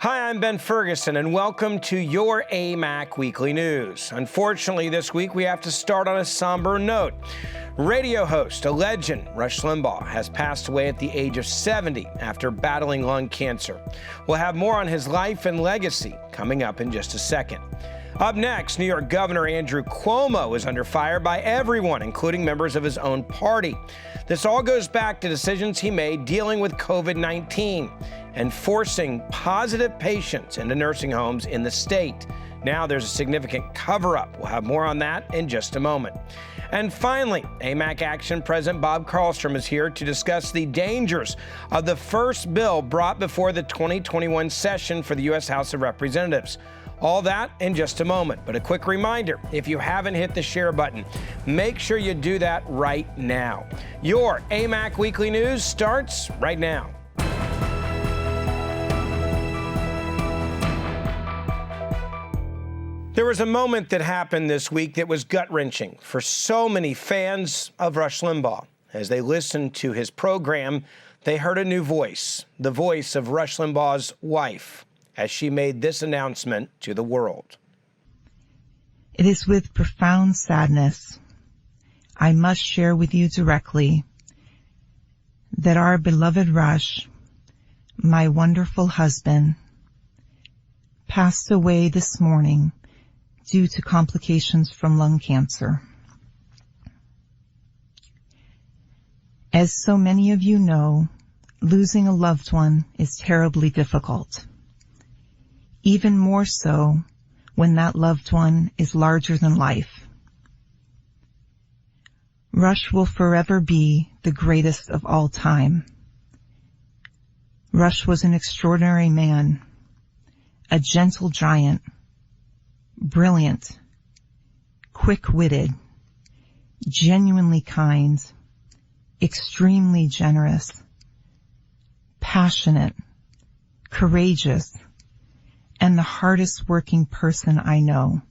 Hi, I'm Ben Ferguson, and welcome to your AMAC Weekly News. Unfortunately, this week we have to start on a somber note. Radio host, a legend, Rush Limbaugh, has passed away at the age of 70 after battling lung cancer. We'll have more on his life and legacy coming up in just a second. Up next, New York Governor Andrew Cuomo is under fire by everyone, including members of his own party. This all goes back to decisions he made dealing with COVID-19 and forcing positive patients into nursing homes in the state. Now there's a significant cover-up. We'll have more on that in just a moment. And finally, AMAC Action President Bob Carlstrom is here to discuss the dangers of the first bill brought before the 2021 session for the U.S. House of Representatives. All that in just a moment. But a quick reminder, if you haven't hit the share button, make sure you do that right now. Your AMAC Weekly News starts right now. There was a moment that happened this week that was gut-wrenching for so many fans of Rush Limbaugh. As they listened to his program, they heard a new voice, the voice of Rush Limbaugh's wife, as she made this announcement to the world. It is with profound sadness I must share with you directly that our beloved Rush, my wonderful husband, passed away this morning due to complications from lung cancer. As so many of you know, losing a loved one is terribly difficult. Even more so when that loved one is larger than life. Rush will forever be the greatest of all time. Rush was an extraordinary man, a gentle giant, brilliant, quick-witted, genuinely kind, extremely generous, passionate, courageous, and the hardest working person I know.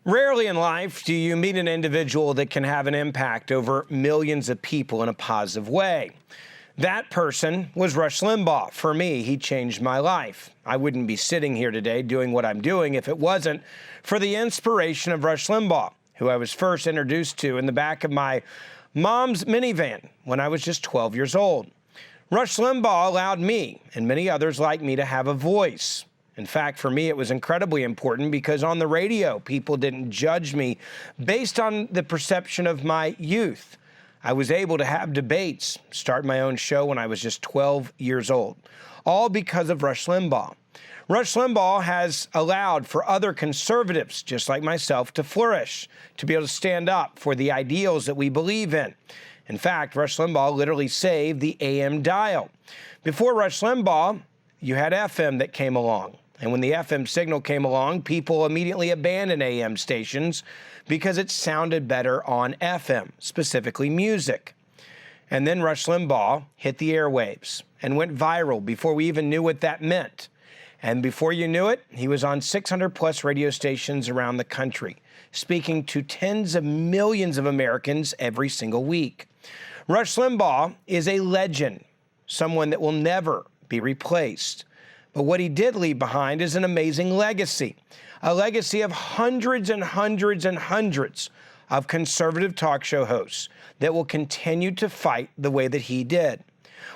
Rarely in life do you meet an individual that can have an impact over millions of people in a positive way. That person was Rush Limbaugh. For me, he changed my life. I wouldn't be sitting here today doing what I'm doing if it wasn't for the inspiration of Rush Limbaugh, who I was first introduced to in the back of my mom's minivan when I was just 12 years old. Rush Limbaugh allowed me and many others like me to have a voice. In fact, for me, it was incredibly important because on the radio, people didn't judge me based on the perception of my youth. I was able to have debates, start my own show when I was just 12 years old, all because of Rush Limbaugh. Rush Limbaugh has allowed for other conservatives, just like myself, to flourish, to be able to stand up for the ideals that we believe in. In fact, Rush Limbaugh literally saved the AM dial. Before Rush Limbaugh, you had FM that came along. And when the FM signal came along, people immediately abandoned AM stations because it sounded better on FM, specifically music. And then Rush Limbaugh hit the airwaves and went viral before we even knew what that meant. And before you knew it, he was on 600-plus radio stations around the country, speaking to tens of millions of Americans every single week. Rush Limbaugh is a legend, someone that will never be replaced. But what he did leave behind is an amazing legacy, a legacy of hundreds and hundreds and hundreds of conservative talk show hosts that will continue to fight the way that he did.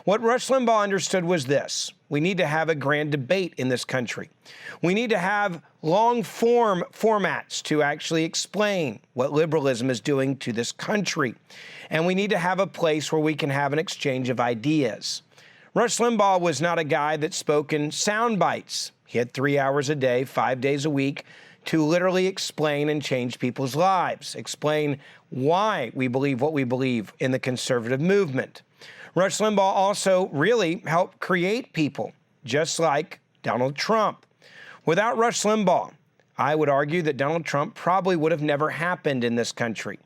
What Rush Limbaugh understood was this: we need to have a grand debate in this country. We need to have long-form formats to actually explain what liberalism is doing to this country. And we need to have a place where we can have an exchange of ideas. Rush Limbaugh was not a guy that spoke in sound bites. He had 3 hours a day, 5 days a week, to literally explain and change people's lives, explain why we believe what we believe in the conservative movement. Rush Limbaugh also really helped create people, just like Donald Trump. Without Rush Limbaugh, I would argue that Donald Trump probably would have never happened in this country.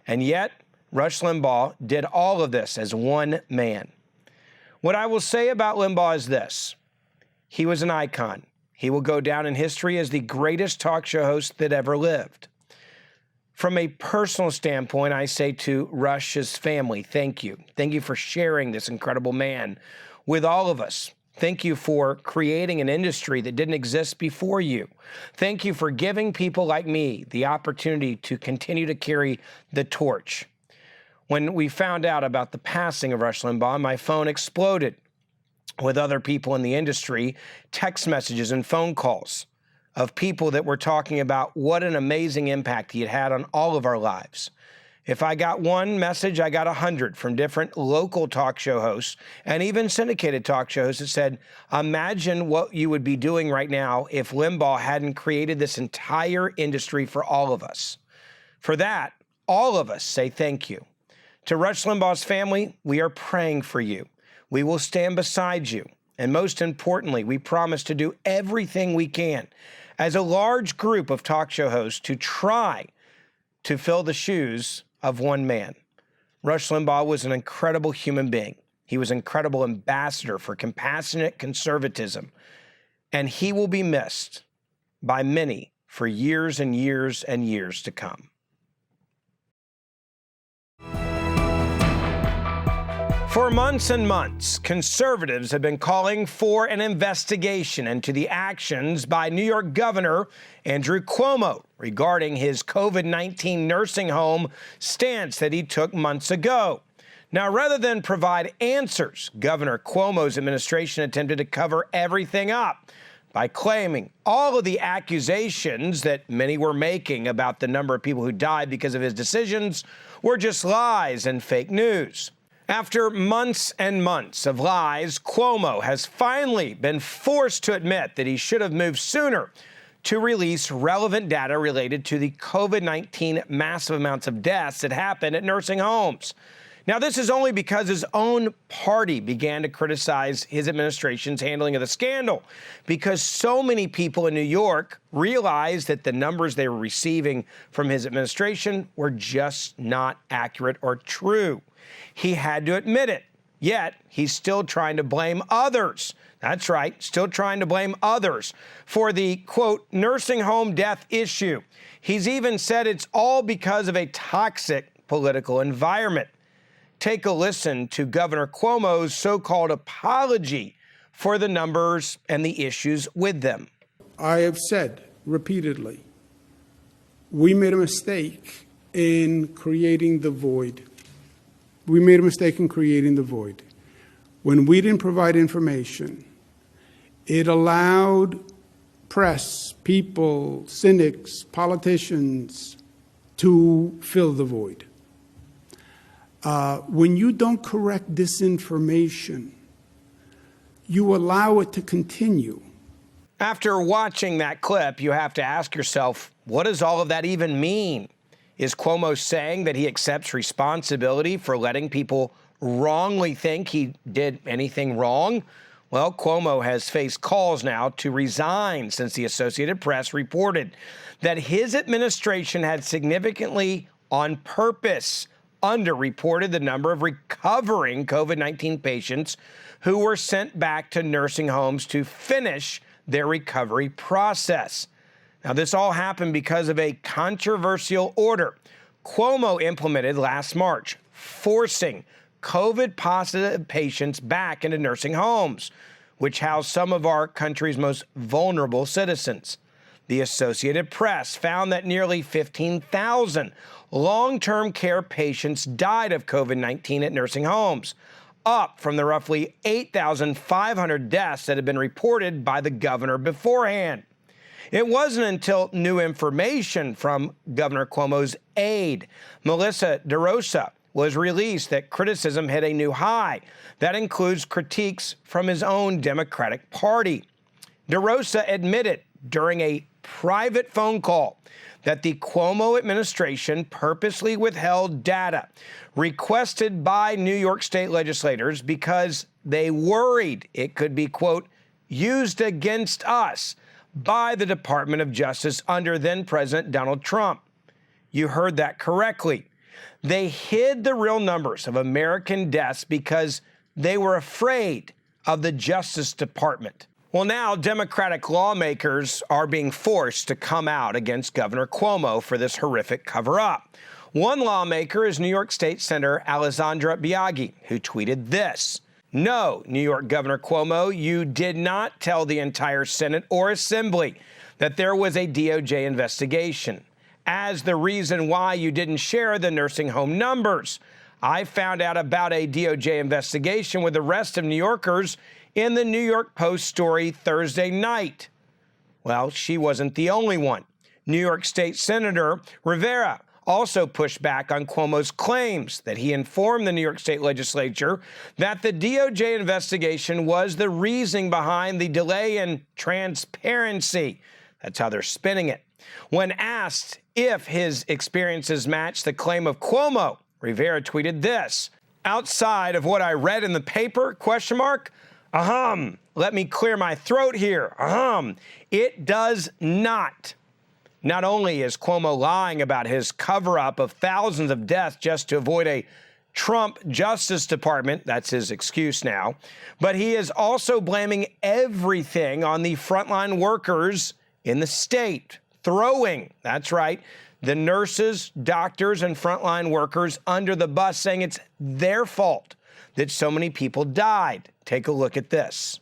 And yet, Rush Limbaugh did all of this as one man. What I will say about Limbaugh is this: he was an icon. He will go down in history as the greatest talk show host that ever lived. From a personal standpoint, I say to Rush's family, thank you. Thank you for sharing this incredible man with all of us. Thank you for creating an industry that didn't exist before you. Thank you for giving people like me the opportunity to continue to carry the torch. When we found out about the passing of Rush Limbaugh, my phone exploded with other people in the industry, text messages and phone calls of people that were talking about what an amazing impact he had had on all of our lives. If I got one message, I got 100 from different local talk show hosts and even syndicated talk shows that said, imagine what you would be doing right now if Limbaugh hadn't created this entire industry for all of us. For that, all of us say thank you. To Rush Limbaugh's family, we are praying for you. We will stand beside you. And most importantly, we promise to do everything we can as a large group of talk show hosts to try to fill the shoes of one man. Rush Limbaugh was an incredible human being. He was an incredible ambassador for compassionate conservatism. And he will be missed by many for years and years and years to come. For months and months, conservatives have been calling for an investigation into the actions by New York Governor Andrew Cuomo regarding his COVID-19 nursing home stance that he took months ago. Now, rather than provide answers, Governor Cuomo's administration attempted to cover everything up by claiming all of the accusations that many were making about the number of people who died because of his decisions were just lies and fake news. After months and months of lies, Cuomo has finally been forced to admit that he should have moved sooner to release relevant data related to the COVID-19 massive amounts of deaths that happened at nursing homes. Now, this is only because his own party began to criticize his administration's handling of the scandal, because so many people in New York realized that the numbers they were receiving from his administration were just not accurate or true. He had to admit it, yet he's still trying to blame others. That's right, still trying to blame others for the, quote, nursing home death issue. He's even said it's all because of a toxic political environment. Take a listen to Governor Cuomo's so-called apology for the numbers and the issues with them. I have said repeatedly, we made a mistake in creating the void. We made a mistake in creating the void. When we didn't provide information, it allowed press, people, cynics, politicians to fill the void. When you don't correct disinformation, you allow it to continue. After watching that clip, you have to ask yourself, what does all of that even mean? Is Cuomo saying that he accepts responsibility for letting people wrongly think he did anything wrong? Well, Cuomo has faced calls now to resign since the Associated Press reported that his administration had significantly, on purpose, underreported the number of recovering COVID-19 patients who were sent back to nursing homes to finish their recovery process. Now, this all happened because of a controversial order Cuomo implemented last March, forcing COVID-positive patients back into nursing homes, which house some of our country's most vulnerable citizens. The Associated Press found that nearly 15,000 long-term care patients died of COVID-19 at nursing homes, up from the roughly 8,500 deaths that had been reported by the governor beforehand. It wasn't until new information from Governor Cuomo's aide, Melissa DeRosa, was released that criticism hit a new high. That includes critiques from his own Democratic Party. DeRosa admitted during a private phone call that the Cuomo administration purposely withheld data requested by New York state legislators because they worried it could be, quote, used against us by the Department of Justice under then-President Donald Trump. You heard that correctly. They hid the real numbers of American deaths because they were afraid of the Justice Department. Well, now Democratic lawmakers are being forced to come out against Governor Cuomo for this horrific cover-up. One lawmaker is New York State Senator Alessandra Biaggi, who tweeted this: No, New York Governor Cuomo, you did not tell the entire Senate or Assembly that there was a DOJ investigation as the reason why you didn't share the nursing home numbers. I found out about a DOJ investigation with the rest of New Yorkers in the New York Post story Thursday night. Well, she wasn't the only one. New York State Senator Rivera also pushed back on Cuomo's claims that he informed the New York State Legislature that the DOJ investigation was the reasoning behind the delay in transparency. That's how they're spinning it. When asked if his experiences matched the claim of Cuomo, Rivera tweeted this: "Outside of what I read in the paper, ? Let me clear my throat here. It does not. Not only is Cuomo lying about his cover-up of thousands of deaths just to avoid a Trump Justice Department, that's his excuse now, but he is also blaming everything on the frontline workers in the state, throwing, that's right, the nurses, doctors, and frontline workers under the bus, saying it's their fault that so many people died." Take a look at this.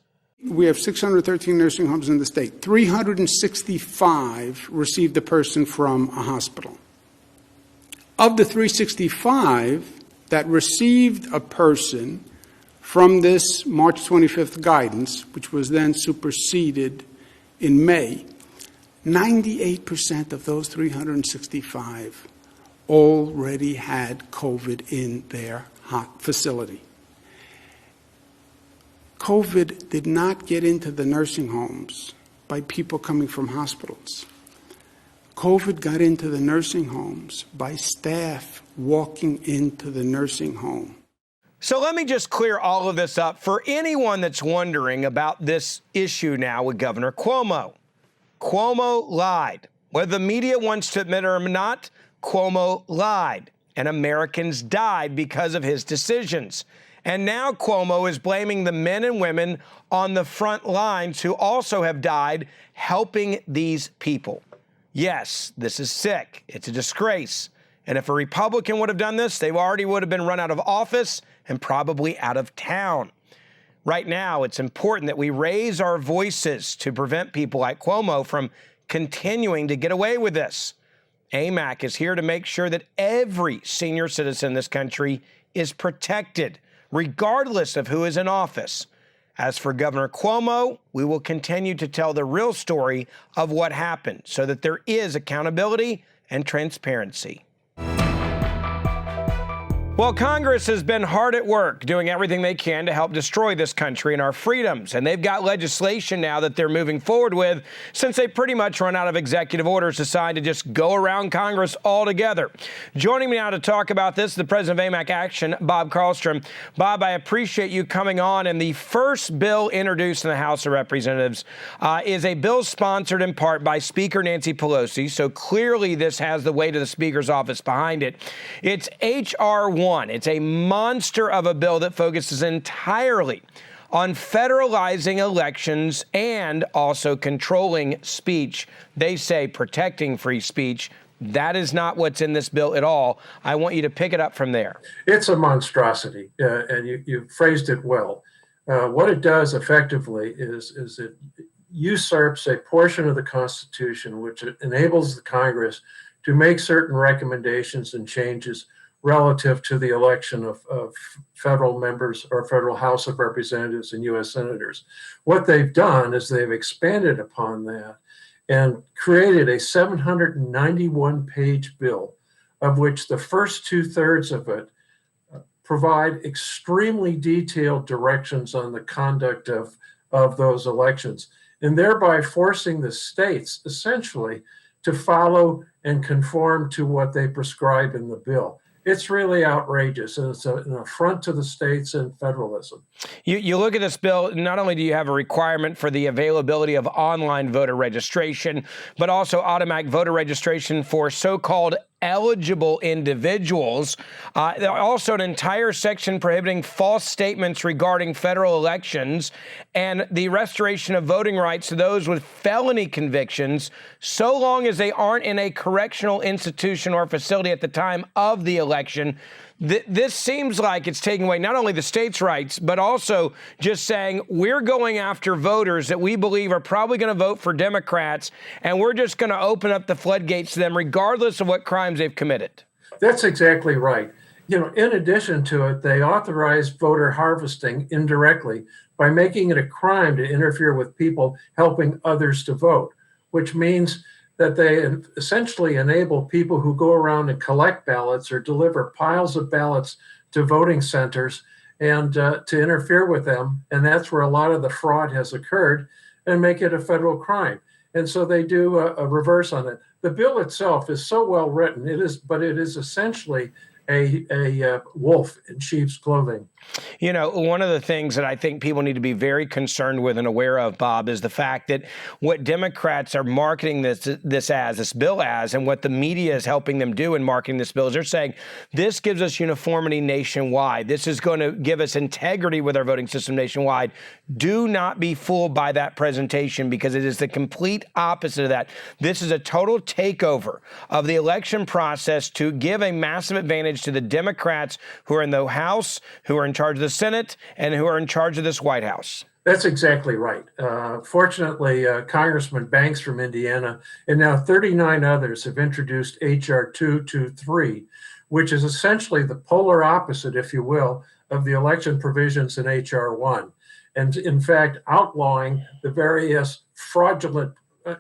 We have 613 nursing homes in the state. 365 received a person from a hospital. Of the 365 that received a person from this March 25th guidance, which was then superseded in May, 98% of those 365 already had COVID in their facility. COVID did not get into the nursing homes by people coming from hospitals. COVID got into the nursing homes by staff walking into the nursing home. So let me just clear all of this up for anyone that's wondering about this issue now with Governor Cuomo. Cuomo lied. Whether the media wants to admit it or not, Cuomo lied, and Americans died because of his decisions. And now Cuomo is blaming the men and women on the front lines who also have died helping these people. Yes, this is sick. It's a disgrace. And if a Republican would have done this, they already would have been run out of office and probably out of town. Right now, it's important that we raise our voices to prevent people like Cuomo from continuing to get away with this. AMAC is here to make sure that every senior citizen in this country is protected, regardless of who is in office. As for Governor Cuomo, we will continue to tell the real story of what happened so that there is accountability and transparency. Well, Congress has been hard at work doing everything they can to help destroy this country and our freedoms. And they've got legislation now that they're moving forward with since they pretty much run out of executive orders, decide to just go around Congress altogether. Joining me now to talk about this, the president of AMAC Action, Bob Carlstrom. Bob, I appreciate you coming on. And the first bill introduced in the House of Representatives is a bill sponsored in part by Speaker Nancy Pelosi. So clearly this has the weight of the Speaker's office behind it. It's H.R. 1. It's a monster of a bill that focuses entirely on federalizing elections and also controlling speech. They say protecting free speech. That is not what's in this bill at all. I want you to pick it up from there. It's a monstrosity, and you phrased it well. What it does effectively is it usurps a portion of the Constitution which enables the Congress to make certain recommendations and changes relative to the election of federal members or federal House of Representatives and U.S. senators. What they've done is they've expanded upon that and created a 791-page bill, of which the first two-thirds of it provide extremely detailed directions on the conduct of those elections, and thereby forcing the states essentially to follow and conform to what they prescribe in the bill. It's really outrageous, and it's an affront to the states and federalism. You look at this bill, not only do you have a requirement for the availability of online voter registration, but also automatic voter registration for so-called eligible individuals. Also an entire section prohibiting false statements regarding federal elections and the restoration of voting rights to those with felony convictions, so long as they aren't in a correctional institution or facility at the time of the election. This seems like it's taking away not only the states' rights, but also just saying we're going after voters that we believe are probably going to vote for Democrats, and we're just going to open up the floodgates to them regardless of what crimes they've committed. That's exactly right. In addition to it, they authorize voter harvesting indirectly by making it a crime to interfere with people helping others to vote, which means that they essentially enable people who go around and collect ballots or deliver piles of ballots to voting centers and to interfere with them. And that's where a lot of the fraud has occurred, and make it a federal crime. And so they do a reverse on it. The bill itself is so well written, but it is essentially a wolf in sheep's clothing. One of the things that I think people need to be very concerned with and aware of, Bob, is the fact that what Democrats are marketing this bill as, and what the media is helping them do in marketing this bill, is they're saying this gives us uniformity nationwide. This is going to give us integrity with our voting system nationwide. Do not be fooled by that presentation, because it is the complete opposite of that. This is a total takeover of the election process to give a massive advantage to the Democrats who are in the House, who are in charge of the Senate, and who are in charge of this White House. That's exactly right. Fortunately, Congressman Banks from Indiana and now 39 others have introduced H.R. 223, which is essentially the polar opposite, if you will, of the election provisions in H.R. 1. And in fact, outlawing the various fraudulent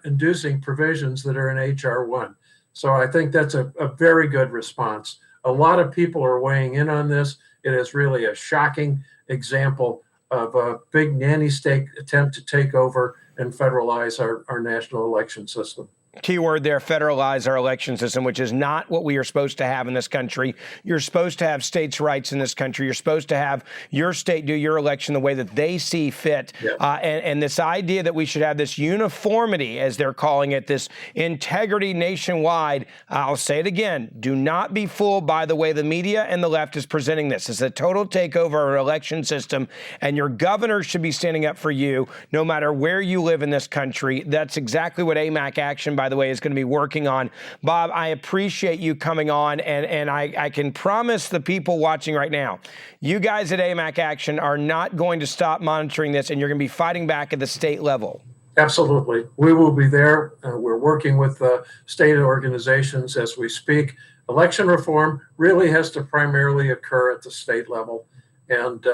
inducing provisions that are in H.R. 1. So I think that's a very good response. A lot of people are weighing in on this. It is really a shocking example of a big nanny state attempt to take over and federalize our national election system. Keyword there, federalize our election system, which is not what we are supposed to have in this country. You're supposed to have states' rights in this country. You're supposed to have your state do your election the way that they see fit. Yeah. And this idea that we should have this uniformity, as they're calling it, this integrity nationwide, I'll say it again, do not be fooled by the way the media and the left is presenting this. It's a total takeover of our election system, and your governor should be standing up for you no matter where you live in this country. That's exactly what AMAC Action, by the way, is going to be working on. Bob, I appreciate you coming on, and I can promise the people watching right now, you guys at AMAC Action are not going to stop monitoring this, and you're going to be fighting back at the state level. Absolutely. We will be there. We're working with state organizations as we speak. Election reform really has to primarily occur at the state level, and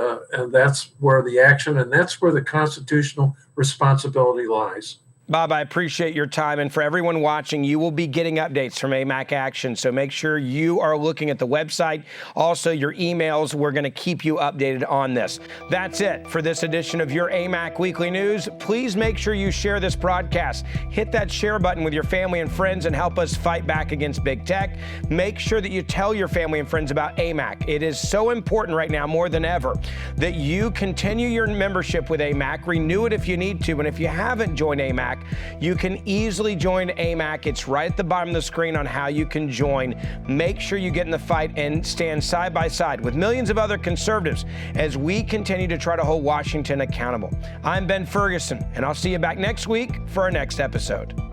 that's where the action and that's where the constitutional responsibility lies. Bob, I appreciate your time. And for everyone watching, you will be getting updates from AMAC Action. So make sure you are looking at the website. Also, your emails. We're going to keep you updated on this. That's it for this edition of your AMAC Weekly News. Please make sure you share this broadcast. Hit that share button with your family and friends and help us fight back against big tech. Make sure that you tell your family and friends about AMAC. It is so important right now, more than ever, that you continue your membership with AMAC. Renew it if you need to. And if you haven't joined AMAC, you can easily join AMAC. It's right at the bottom of the screen on how you can join. Make sure you get in the fight and stand side by side with millions of other conservatives as we continue to try to hold Washington accountable. I'm Ben Ferguson, and I'll see you back next week for our next episode.